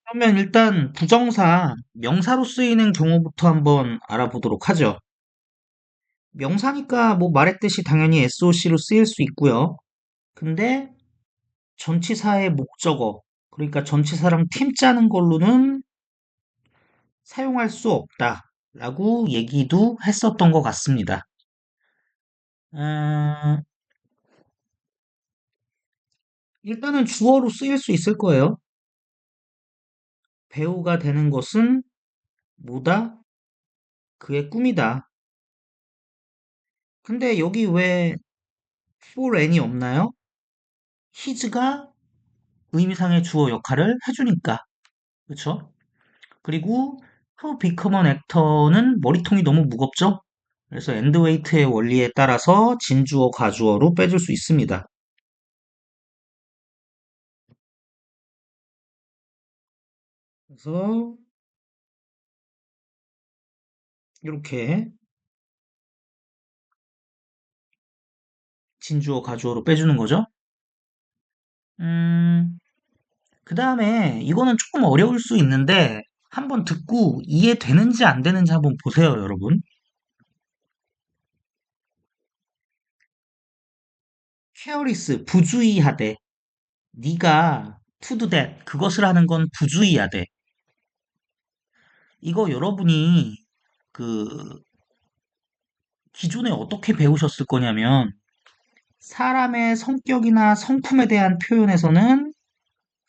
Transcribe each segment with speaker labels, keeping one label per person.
Speaker 1: 그러면 일단 부정사, 명사로 쓰이는 경우부터 한번 알아보도록 하죠. 명사니까 뭐 말했듯이 당연히 SOC로 쓰일 수 있고요. 근데 전치사의 목적어, 그러니까 전치사랑 팀 짜는 걸로는 사용할 수 없다라고 얘기도 했었던 것 같습니다. 음, 일단은 주어로 쓰일 수 있을 거예요. 배우가 되는 것은 뭐다? 그의 꿈이다. 근데 여기 왜 for any 없나요? his가 의미상의 주어 역할을 해주니까. 그쵸? 그리고 to become an actor는 머리통이 너무 무겁죠? 그래서 end weight의 원리에 따라서 진주어, 가주어로 빼줄 수 있습니다. 그래서 이렇게 진주어, 가주어로 빼주는 거죠. 음, 그 다음에 이거는 조금 어려울 수 있는데 한번 듣고 이해되는지 안 되는지 한번 보세요, 여러분. careless, 부주의하되. 네가 to do that, 그것을 하는 건 부주의하되. 이거 여러분이 그 기존에 어떻게 배우셨을 거냐면 사람의 성격이나 성품에 대한 표현에서는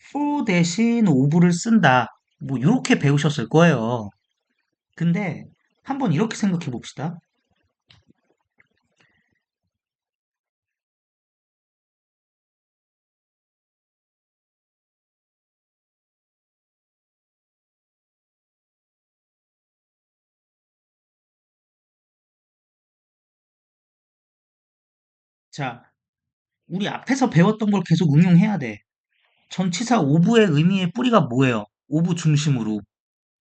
Speaker 1: for 대신 of를 쓴다. 뭐 이렇게 배우셨을 거예요. 근데 한번 이렇게 생각해 봅시다. 자, 우리 앞에서 배웠던 걸 계속 응용해야 돼. 전치사 오브의 의미의 뿌리가 뭐예요? 오브 중심으로.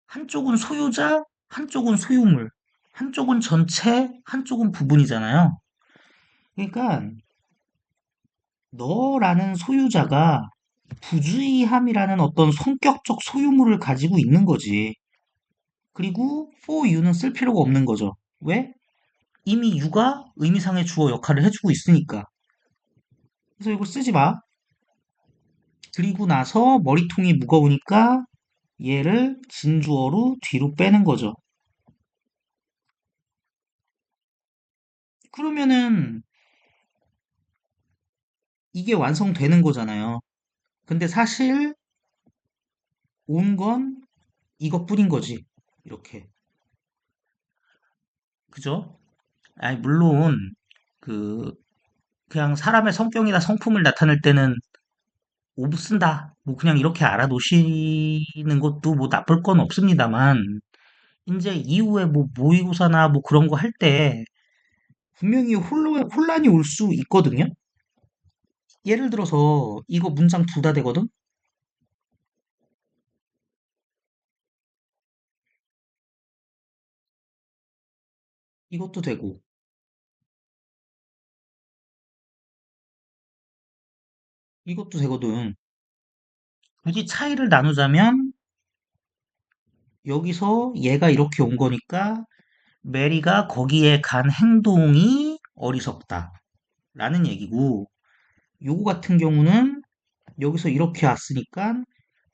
Speaker 1: 한쪽은 소유자, 한쪽은 소유물. 한쪽은 전체, 한쪽은 부분이잖아요. 그러니까 너라는 소유자가 부주의함이라는 어떤 성격적 소유물을 가지고 있는 거지. 그리고 for you는 쓸 필요가 없는 거죠. 왜? 이미 you가 의미상의 주어 역할을 해주고 있으니까. 그래서 이거 쓰지 마. 그리고 나서 머리통이 무거우니까 얘를 진주어로 뒤로 빼는 거죠. 그러면은 이게 완성되는 거잖아요. 근데 사실 온 건 이것뿐인 거지. 이렇게. 그죠? 아니, 물론, 그, 그냥 사람의 성격이나 성품을 나타낼 때는 오브 쓴다. 뭐 그냥 이렇게 알아놓으시는 것도 뭐 나쁠 건 없습니다만, 이제 이후에 뭐 모의고사나 뭐 그런 거 할 때 분명히 혼란이 올 수 있거든요? 예를 들어서 이거 문장 둘 다 되거든? 이것도 되고, 이것도 되거든. 굳이 차이를 나누자면 여기서 얘가 이렇게 온 거니까 메리가 거기에 간 행동이 어리석다. 라는 얘기고, 요거 같은 경우는 여기서 이렇게 왔으니까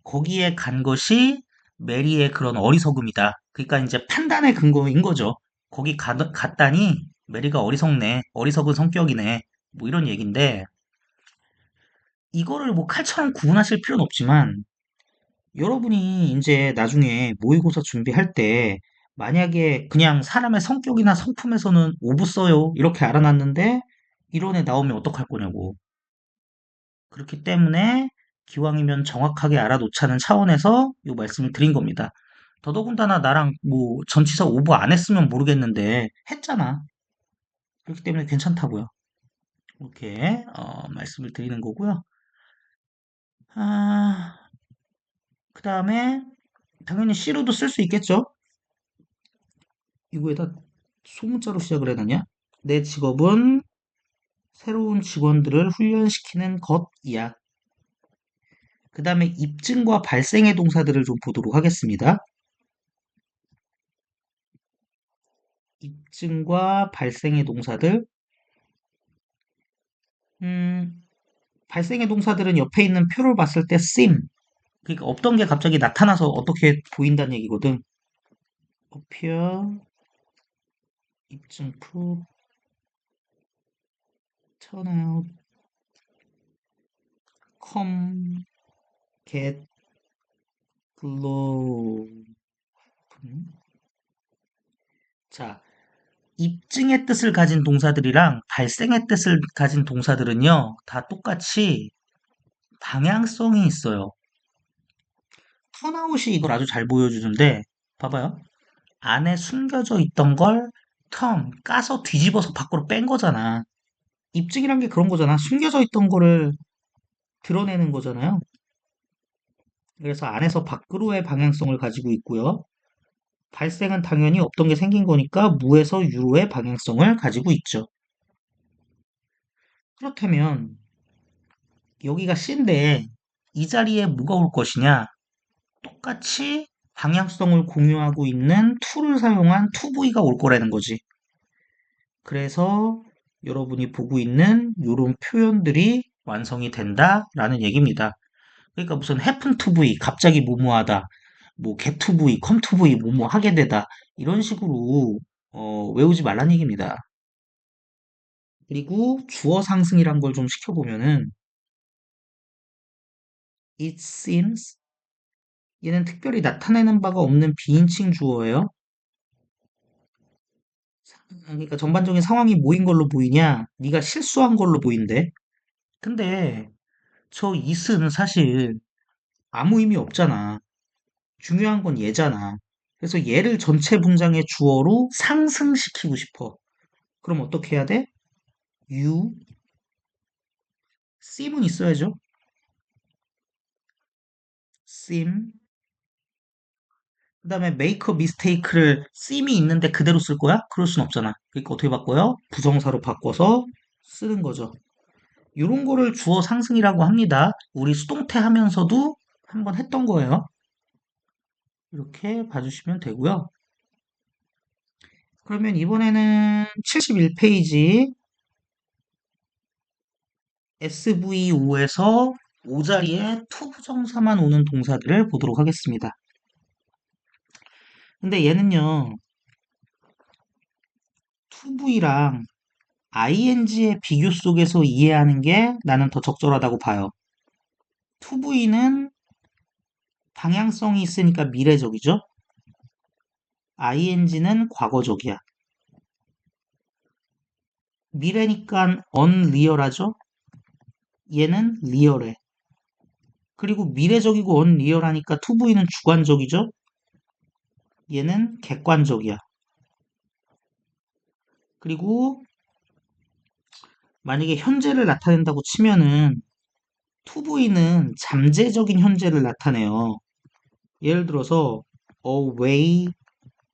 Speaker 1: 거기에 간 것이 메리의 그런 어리석음이다. 그러니까 이제 판단의 근거인 거죠. 거기 갔다니 메리가 어리석네. 어리석은 성격이네. 뭐 이런 얘기인데, 이거를 뭐 칼처럼 구분하실 필요는 없지만, 여러분이 이제 나중에 모의고사 준비할 때 만약에 그냥 사람의 성격이나 성품에서는 오브 써요. 이렇게 알아놨는데 이론에 나오면 어떡할 거냐고. 그렇기 때문에 기왕이면 정확하게 알아놓자는 차원에서 이 말씀을 드린 겁니다. 더더군다나 나랑 뭐 전치사 오브 안 했으면 모르겠는데 했잖아. 그렇기 때문에 괜찮다고요. 이렇게 말씀을 드리는 거고요. 아, 그 다음에 당연히 C로도 쓸 수 있겠죠. 이거에다 소문자로 시작을 해놨냐? 내 직업은 새로운 직원들을 훈련시키는 것이야. 그 다음에 입증과 발생의 동사들을 좀 보도록 하겠습니다. 입증과 발생의 동사들. 음, 발생의 동사들은 옆에 있는 표를 봤을 때 seem, 그러니까 없던 게 갑자기 나타나서 어떻게 보인다는 얘기거든. appear, 입증, prove, turn out, come, get, glow. 자, 입증의 뜻을 가진 동사들이랑 발생의 뜻을 가진 동사들은요, 다 똑같이 방향성이 있어요. 턴아웃이 이걸 아주 잘 보여주는데, 봐봐요. 안에 숨겨져 있던 걸 까서 뒤집어서 밖으로 뺀 거잖아. 입증이란 게 그런 거잖아. 숨겨져 있던 거를 드러내는 거잖아요. 그래서 안에서 밖으로의 방향성을 가지고 있고요. 발생은 당연히 없던 게 생긴 거니까 무에서 유로의 방향성을 가지고 있죠. 그렇다면 여기가 C인데 이 자리에 뭐가 올 것이냐? 똑같이 방향성을 공유하고 있는 to를 사용한 toV가 올 거라는 거지. 그래서 여러분이 보고 있는 이런 표현들이 완성이 된다라는 얘기입니다. 그러니까 무슨 happen to be, 갑자기 뭐뭐하다, 뭐 get to be, come to be, 뭐뭐 하게 되다 이런 식으로 외우지 말란 얘기입니다. 그리고 주어 상승이란 걸 좀 시켜보면은 it seems, 얘는 특별히 나타내는 바가 없는 비인칭 주어예요. 그러니까 전반적인 상황이 뭐인 걸로 보이냐? 네가 실수한 걸로 보인대. 근데 저 it은 사실 아무 의미 없잖아. 중요한 건 얘잖아. 그래서 얘를 전체 문장의 주어로 상승시키고 싶어. 그럼 어떻게 해야 돼? you, seem은 있어야죠. seem. 그 다음에 make a mistake를 seem이 있는데 그대로 쓸 거야? 그럴 순 없잖아. 그러니까 어떻게 바꿔요? 부정사로 바꿔서 쓰는 거죠. 이런 거를 주어 상승이라고 합니다. 우리 수동태 하면서도 한번 했던 거예요. 이렇게 봐주시면 되고요. 그러면 이번에는 71페이지 SVO에서 O 자리에 to 부정사만 오는 동사들을 보도록 하겠습니다. 근데 얘는요, toV랑 ing의 비교 속에서 이해하는 게 나는 더 적절하다고 봐요. toV는 방향성이 있으니까 미래적이죠? ing는 과거적이야. 미래니까 unreal하죠? 얘는 리얼해. 그리고 미래적이고 unreal하니까 toV는 주관적이죠? 얘는 객관적이야. 그리고 만약에 현재를 나타낸다고 치면은 toV는 잠재적인 현재를 나타내요. 예를 들어서 a way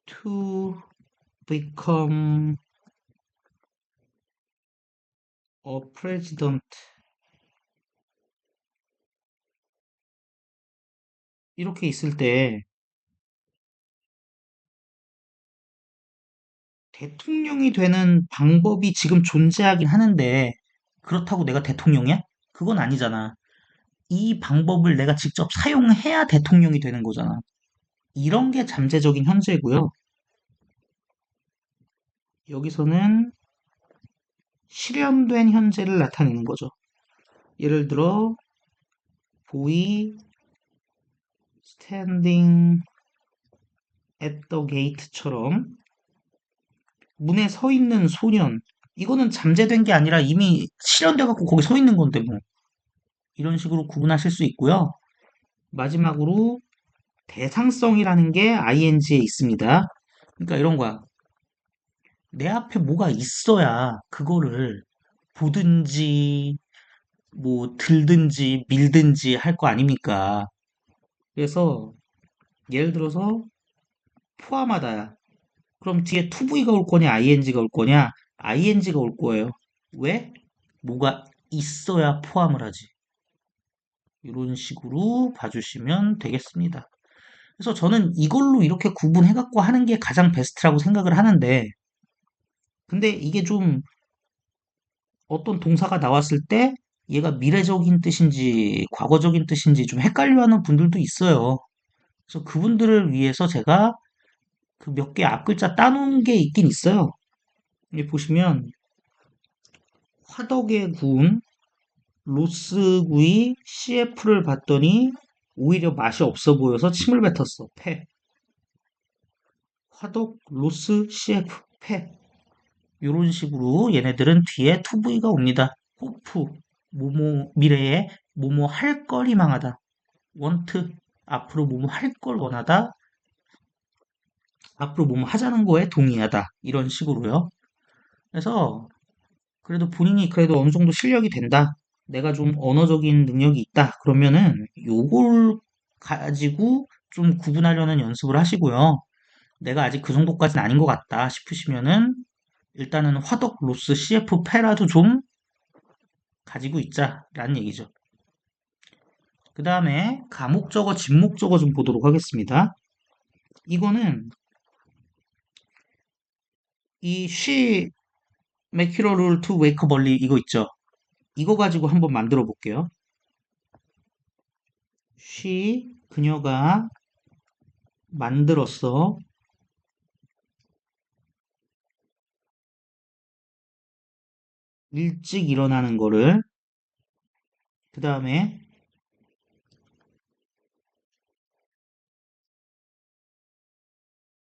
Speaker 1: to become a president 이렇게 있을 때 대통령이 되는 방법이 지금 존재하긴 하는데 그렇다고 내가 대통령이야? 그건 아니잖아. 이 방법을 내가 직접 사용해야 대통령이 되는 거잖아. 이런 게 잠재적인 현재고요. 여기서는 실현된 현재를 나타내는 거죠. 예를 들어 boy standing at the gate처럼 문에 서 있는 소년, 이거는 잠재된 게 아니라 이미 실현돼 갖고 거기 서 있는 건데 뭐 이런 식으로 구분하실 수 있고요. 마지막으로 대상성이라는 게 ing에 있습니다. 그러니까 이런 거야. 내 앞에 뭐가 있어야 그거를 보든지 뭐 들든지 밀든지 할 거 아닙니까? 그래서 예를 들어서 포함하다야. 그럼 뒤에 toV가 올 거냐, ing가 올 거냐? ing가 올 거예요. 왜? 뭐가 있어야 포함을 하지. 이런 식으로 봐주시면 되겠습니다. 그래서 저는 이걸로 이렇게 구분해갖고 하는 게 가장 베스트라고 생각을 하는데, 근데 이게 좀 어떤 동사가 나왔을 때 얘가 미래적인 뜻인지 과거적인 뜻인지 좀 헷갈려하는 분들도 있어요. 그래서 그분들을 위해서 제가 그 몇 개 앞글자 따놓은 게 있긴 있어요. 여기 보시면 화덕에 구운 로스구이 CF를 봤더니 오히려 맛이 없어 보여서 침을 뱉었어. 패. 화덕 로스 CF 패. 이런 식으로 얘네들은 뒤에 투부위가 옵니다. 호프, 뭐뭐 미래에 뭐뭐 할 걸 희망하다. 원트, 앞으로 뭐뭐 할 걸 원하다. 앞으로 뭐뭐 하자는 거에 동의하다. 이런 식으로요. 그래서 그래도 본인이 그래도 어느 정도 실력이 된다. 내가 좀 언어적인 능력이 있다. 그러면은 요걸 가지고 좀 구분하려는 연습을 하시고요. 내가 아직 그 정도까지는 아닌 것 같다 싶으시면은 일단은 화덕 로스 CF 패라도 좀 가지고 있자라는 얘기죠. 그 다음에 가목적어, 진목적어 좀 보도록 하겠습니다. 이거는 이 she make it a rule to wake up early 이거 있죠. 이거 가지고 한번 만들어 볼게요. 그녀가 만들었어. 일찍 일어나는 거를. 그 다음에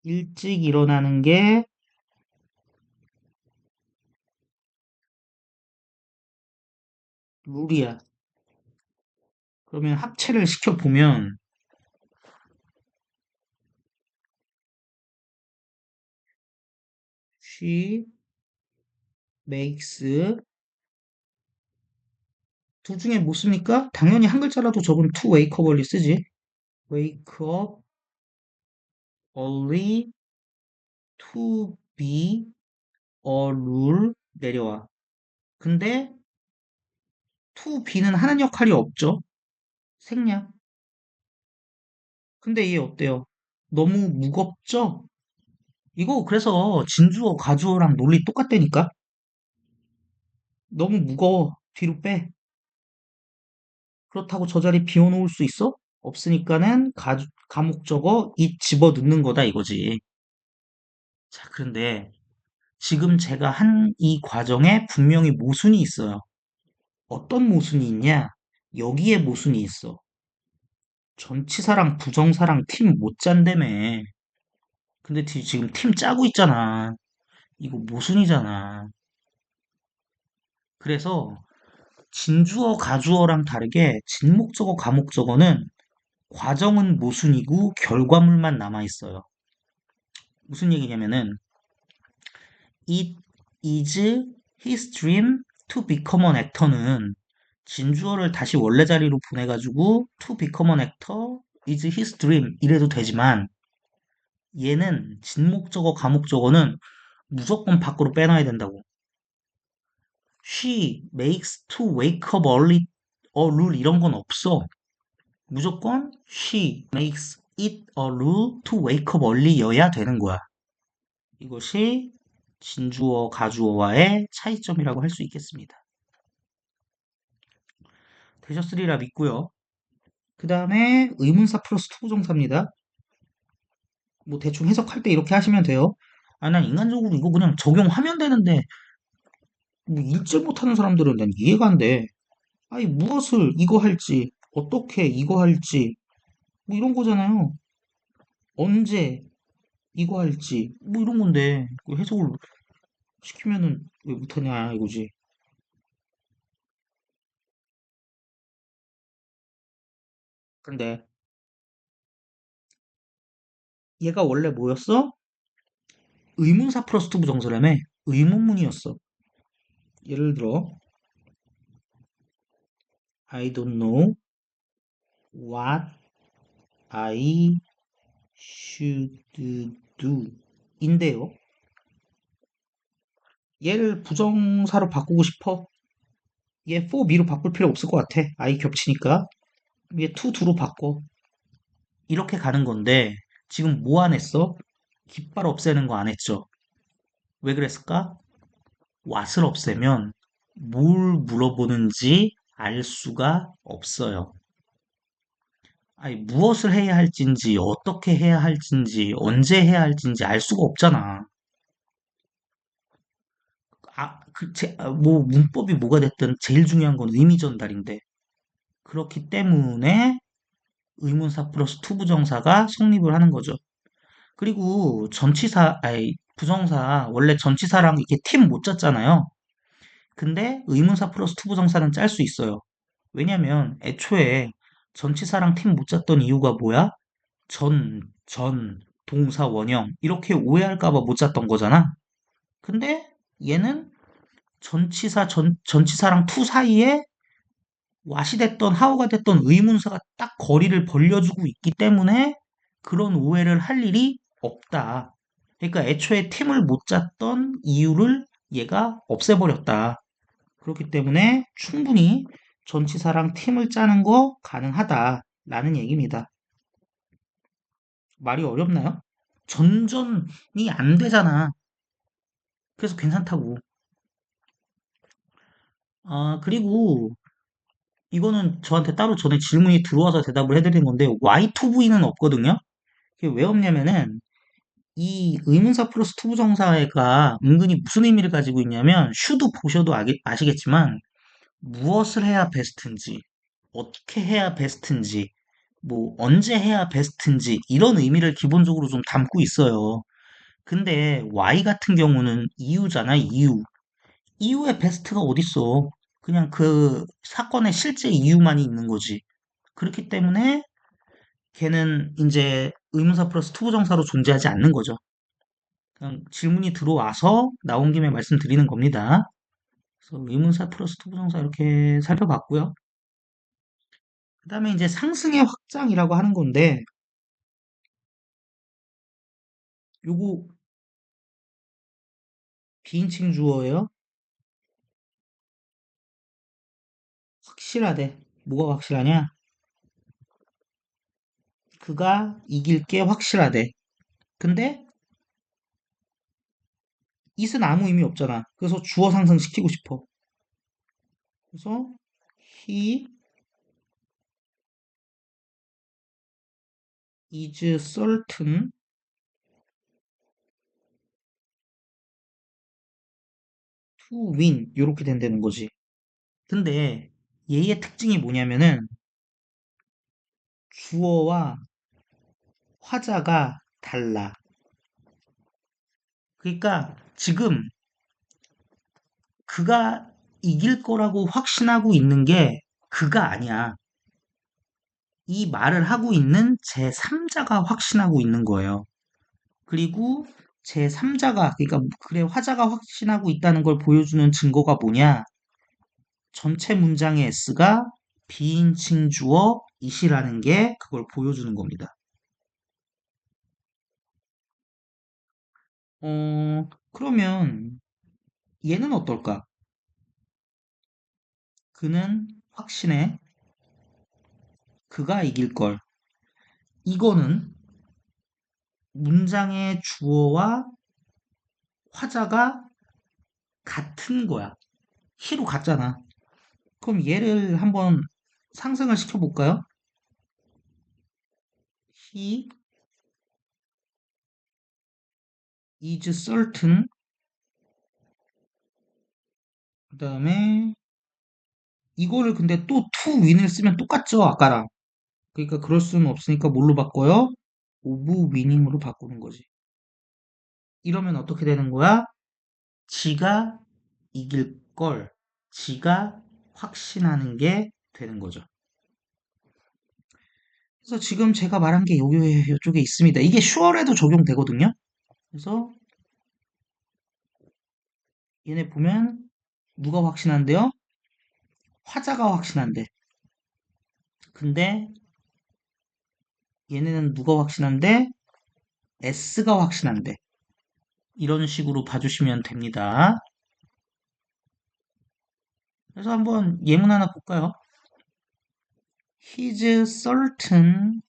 Speaker 1: 일찍 일어나는 게 룰이야. 그러면 합체를 시켜보면 she makes 둘 중에 뭐 씁니까? 당연히 한 글자라도 적은 to wake up early 쓰지. wake up early to be a rule 내려와. 근데 to be는 하는 역할이 없죠. 생략. 근데 얘 어때요? 너무 무겁죠? 이거 그래서 진주어, 가주어랑 논리 똑같다니까? 너무 무거워. 뒤로 빼. 그렇다고 저 자리 비워놓을 수 있어? 없으니까는 가목적어 이 집어 넣는 거다 이거지. 자, 그런데 지금 제가 한 이 과정에 분명히 모순이 있어요. 어떤 모순이 있냐? 여기에 모순이 있어. 전치사랑 부정사랑 팀 못 짠다며. 근데 지금 팀 짜고 있잖아. 이거 모순이잖아. 그래서 진주어, 가주어랑 다르게 진목적어, 가목적어는 과정은 모순이고 결과물만 남아 있어요. 무슨 얘기냐면은 It is his dream to become an actor는 진주어를 다시 원래 자리로 보내가지고 to become an actor is his dream 이래도 되지만 얘는 진목적어, 가목적어는 무조건 밖으로 빼놔야 된다고. She makes to wake up early a rule 이런 건 없어. 무조건 she makes it a rule to wake up early여야 되는 거야. 이것이 진주어, 가주어와의 차이점이라고 할 수 있겠습니다. 되셨으리라 믿고요. 그 다음에 의문사 플러스 투부정사입니다. 뭐 대충 해석할 때 이렇게 하시면 돼요. 아, 난 인간적으로 이거 그냥 적용하면 되는데 뭐 읽질 못하는 사람들은 난 이해가 안 돼. 아니 무엇을 이거 할지 어떻게 이거 할지 뭐 이런 거잖아요. 언제 이거 할지 뭐 이런 건데 그 해석을 시키면은 왜 못하냐 이거지. 근데 얘가 원래 뭐였어? 의문사 플러스 투부정사라며 의문문이었어. 예를 들어 I don't know what I should do 인데요. 얘를 부정사로 바꾸고 싶어. 얘 for me로 바꿀 필요 없을 것 같아. I 겹치니까. 위에 to do로 바꿔. 이렇게 가는 건데 지금 뭐 안 했어? 깃발 없애는 거 안 했죠? 왜 그랬을까? what을 없애면 뭘 물어보는지 알 수가 없어요. 아니, 무엇을 해야 할진지, 어떻게 해야 할진지, 언제 해야 할진지 알 수가 없잖아. 뭐, 문법이 뭐가 됐든 제일 중요한 건 의미 전달인데. 그렇기 때문에 의문사 플러스 투부정사가 성립을 하는 거죠. 그리고 부정사, 원래 전치사랑 이렇게 팀 못 짰잖아요. 근데 의문사 플러스 투부정사는 짤 수 있어요. 왜냐면 애초에 전치사랑 팀 못 짰던 이유가 뭐야? 동사, 원형 이렇게 오해할까 봐 못 짰던 거잖아. 근데 얘는 전치사랑 투 사이에 what이 됐던 how가 됐던 의문사가 딱 거리를 벌려주고 있기 때문에 그런 오해를 할 일이 없다. 그러니까 애초에 팀을 못 짰던 이유를 얘가 없애버렸다. 그렇기 때문에 충분히 전치사랑 팀을 짜는 거 가능하다라는 얘기입니다. 말이 어렵나요? 전전이 안 되잖아. 그래서 괜찮다고. 아, 그리고 이거는 저한테 따로 전에 질문이 들어와서 대답을 해드린 건데 Y2V는 없거든요. 그게 왜 없냐면은 이 의문사 플러스 투부정사가 은근히 무슨 의미를 가지고 있냐면 슈도 보셔도 아시겠지만 무엇을 해야 베스트인지 어떻게 해야 베스트인지 뭐 언제 해야 베스트인지 이런 의미를 기본적으로 좀 담고 있어요. 근데 Y 같은 경우는 이유잖아, 이유. 이유의 베스트가 어딨어. 그냥 그 사건의 실제 이유만이 있는 거지. 그렇기 때문에 걔는 이제 의문사 플러스 투부정사로 존재하지 않는 거죠. 그냥 질문이 들어와서 나온 김에 말씀드리는 겁니다. 그래서 의문사 플러스 투부정사 이렇게 살펴봤고요. 그 다음에 이제 상승의 확장이라고 하는 건데, 요거 비인칭 주어예요. 확실하대. 뭐가 확실하냐? 그가 이길 게 확실하대. 근데 it은 아무 의미 없잖아. 그래서 주어 상승시키고 싶어. 그래서 he is certain to win 이렇게 된다는 거지. 근데 얘의 특징이 뭐냐면은 주어와 화자가 달라. 그러니까 지금 그가 이길 거라고 확신하고 있는 게 그가 아니야. 이 말을 하고 있는 제3자가 확신하고 있는 거예요. 그리고 제3자가, 그러니까 그래, 화자가 확신하고 있다는 걸 보여주는 증거가 뭐냐? 전체 문장의 S가 비인칭 주어 it이라는 게 그걸 보여주는 겁니다. 그러면 얘는 어떨까? 그는 확신해. 그가 이길 걸. 이거는 문장의 주어와 화자가 같은 거야. he로 같잖아. 그럼 얘를 한번 상승을 시켜볼까요? He is certain. 그 다음에 이거를 근데 또 to win을 쓰면 똑같죠, 아까랑. 그러니까 그럴 수는 없으니까 뭘로 바꿔요? of winning으로 바꾸는 거지. 이러면 어떻게 되는 거야? 지가 이길 걸, 지가 확신하는 게 되는 거죠. 그래서 지금 제가 말한 게 요쪽에 있습니다. 이게 sure에도 적용되거든요. 그래서 얘네 보면 누가 확신한대요? 화자가 확신한대. 근데 얘네는 누가 확신한데? S가 확신한대. 이런 식으로 봐주시면 됩니다. 그래서 한번 예문 하나 볼까요? He's certain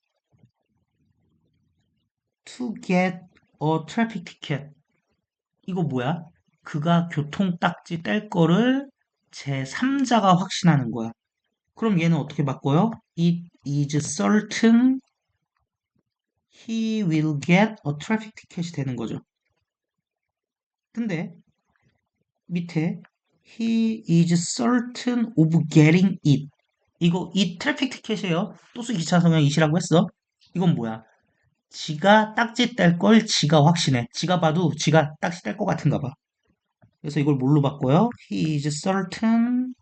Speaker 1: to get a traffic ticket. 이거 뭐야? 그가 교통딱지 뗄 거를 제3자가 확신하는 거야. 그럼 얘는 어떻게 바꿔요? It is certain he will get a traffic ticket이 되는 거죠. 근데 밑에 he is certain of getting it. 이거 이 트래픽 티켓이에요. 또 쓰기 귀찮아서 그냥 it이라고 했어. 이건 뭐야? 지가 딱지 뗄 걸 지가 확신해. 지가 봐도 지가 딱지 뗄 것 같은가 봐. 그래서 이걸 뭘로 바꿔요? He is certain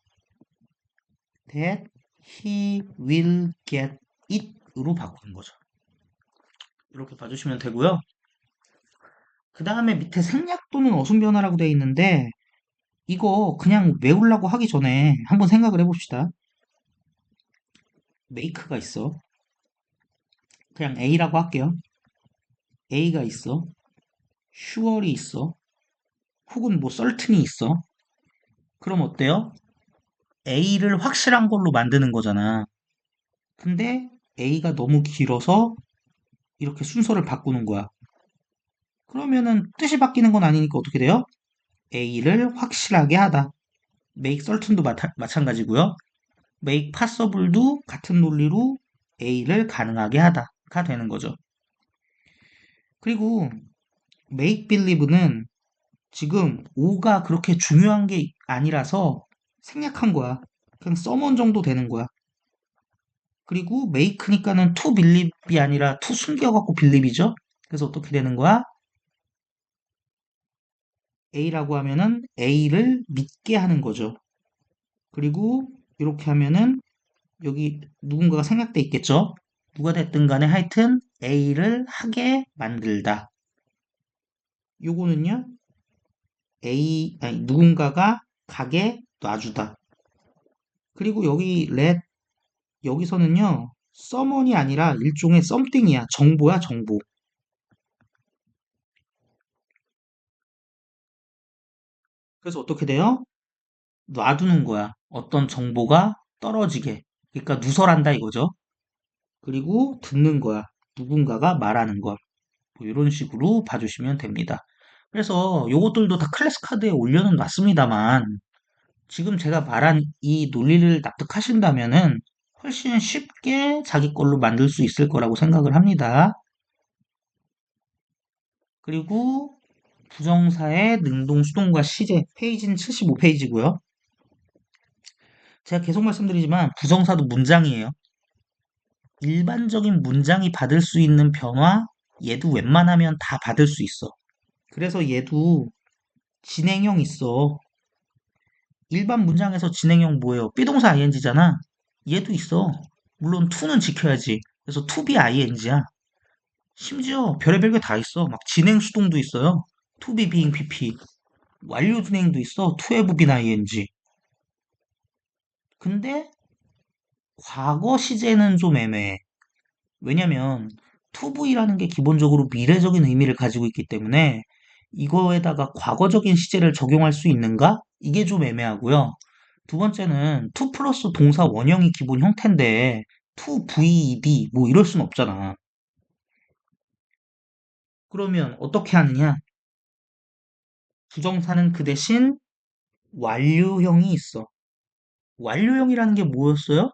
Speaker 1: that he will get it으로 바꾸는 거죠. 이렇게 봐주시면 되고요. 그 다음에 밑에 생략 또는 어순 변화라고 되어 있는데 이거 그냥 외우려고 하기 전에 한번 생각을 해봅시다. make가 있어. 그냥 A라고 할게요. A가 있어. sure이 있어. 혹은 뭐 certain이 있어. 그럼 어때요? A를 확실한 걸로 만드는 거잖아. 근데 A가 너무 길어서 이렇게 순서를 바꾸는 거야. 그러면은 뜻이 바뀌는 건 아니니까 어떻게 돼요? A를 확실하게 하다. make certain도 마찬가지고요. make possible도 같은 논리로 A를 가능하게 하다가 되는 거죠. 그리고 make believe는 지금 O가 그렇게 중요한 게 아니라서 생략한 거야. 그냥 summon 정도 되는 거야. 그리고 make니까는 to believe이 아니라 to 숨겨갖고 believe이죠. 그래서 어떻게 되는 거야? A라고 하면은 A를 믿게 하는 거죠. 그리고 이렇게 하면은 여기 누군가가 생략돼 있겠죠? 누가 됐든 간에 하여튼 A를 하게 만들다. 요거는요, 아니, 누군가가 가게 놔주다. 그리고 여기 여기서는요, summon이 아니라 일종의 something이야. 정보야, 정보. 그래서 어떻게 돼요? 놔두는 거야. 어떤 정보가 떨어지게. 그러니까 누설한다 이거죠. 그리고 듣는 거야. 누군가가 말하는 걸. 뭐 이런 식으로 봐주시면 됩니다. 그래서 요것들도 다 클래스 카드에 올려는 놨습니다만 지금 제가 말한 이 논리를 납득하신다면은 훨씬 쉽게 자기 걸로 만들 수 있을 거라고 생각을 합니다. 그리고 부정사의 능동, 수동과 시제 페이지는 75페이지고요. 제가 계속 말씀드리지만 부정사도 문장이에요. 일반적인 문장이 받을 수 있는 변화, 얘도 웬만하면 다 받을 수 있어. 그래서 얘도 진행형 있어. 일반 문장에서 진행형 뭐예요? 비동사 ing잖아. 얘도 있어. 물론 to는 지켜야지. 그래서 to be ing야. 심지어 별의별 게 다 있어. 막 진행 수동도 있어요. to be being pp. 완료 진행도 있어. to have been ing. 근데 과거 시제는 좀 애매해. 왜냐면 toV라는 게 기본적으로 미래적인 의미를 가지고 있기 때문에 이거에다가 과거적인 시제를 적용할 수 있는가? 이게 좀 애매하고요. 두 번째는 to 플러스 동사 원형이 기본 형태인데 to VED 뭐 이럴 순 없잖아. 그러면 어떻게 하느냐? 부정사는 그 대신 완료형이 있어. 완료형이라는 게 뭐였어요?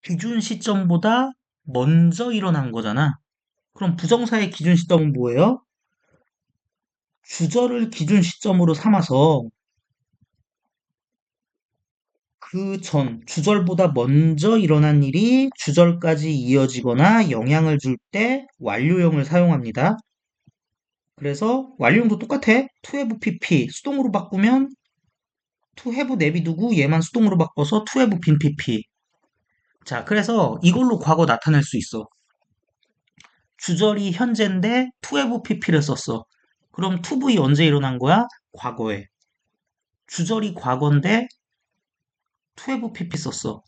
Speaker 1: 기준 시점보다 먼저 일어난 거잖아. 그럼 부정사의 기준 시점은 뭐예요? 주절을 기준 시점으로 삼아서 그 전, 주절보다 먼저 일어난 일이 주절까지 이어지거나 영향을 줄 때 완료형을 사용합니다. 그래서 완료형도 똑같아. to have pp 수동으로 바꾸면 to have 내비두고 얘만 수동으로 바꿔서 to have been pp. 자, 그래서 이걸로 과거 나타낼 수 있어. 주절이 현재인데 to have pp를 썼어. 그럼 to v 언제 일어난 거야? 과거에. 주절이 과거인데 to have pp 썼어.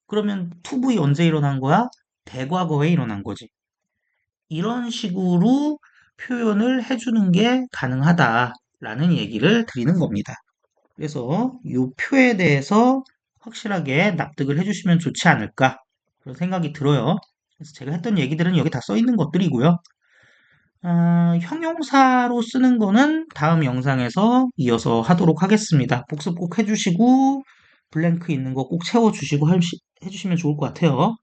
Speaker 1: 그러면 to v 언제 일어난 거야? 대과거에 일어난 거지. 이런 식으로 표현을 해주는 게 가능하다라는 얘기를 드리는 겁니다. 그래서 이 표에 대해서 확실하게 납득을 해주시면 좋지 않을까 그런 생각이 들어요. 그래서 제가 했던 얘기들은 여기 다 써 있는 것들이고요. 형용사로 쓰는 거는 다음 영상에서 이어서 하도록 하겠습니다. 복습 꼭 해주시고 블랭크 있는 거 꼭 채워주시고 해주시면 좋을 것 같아요.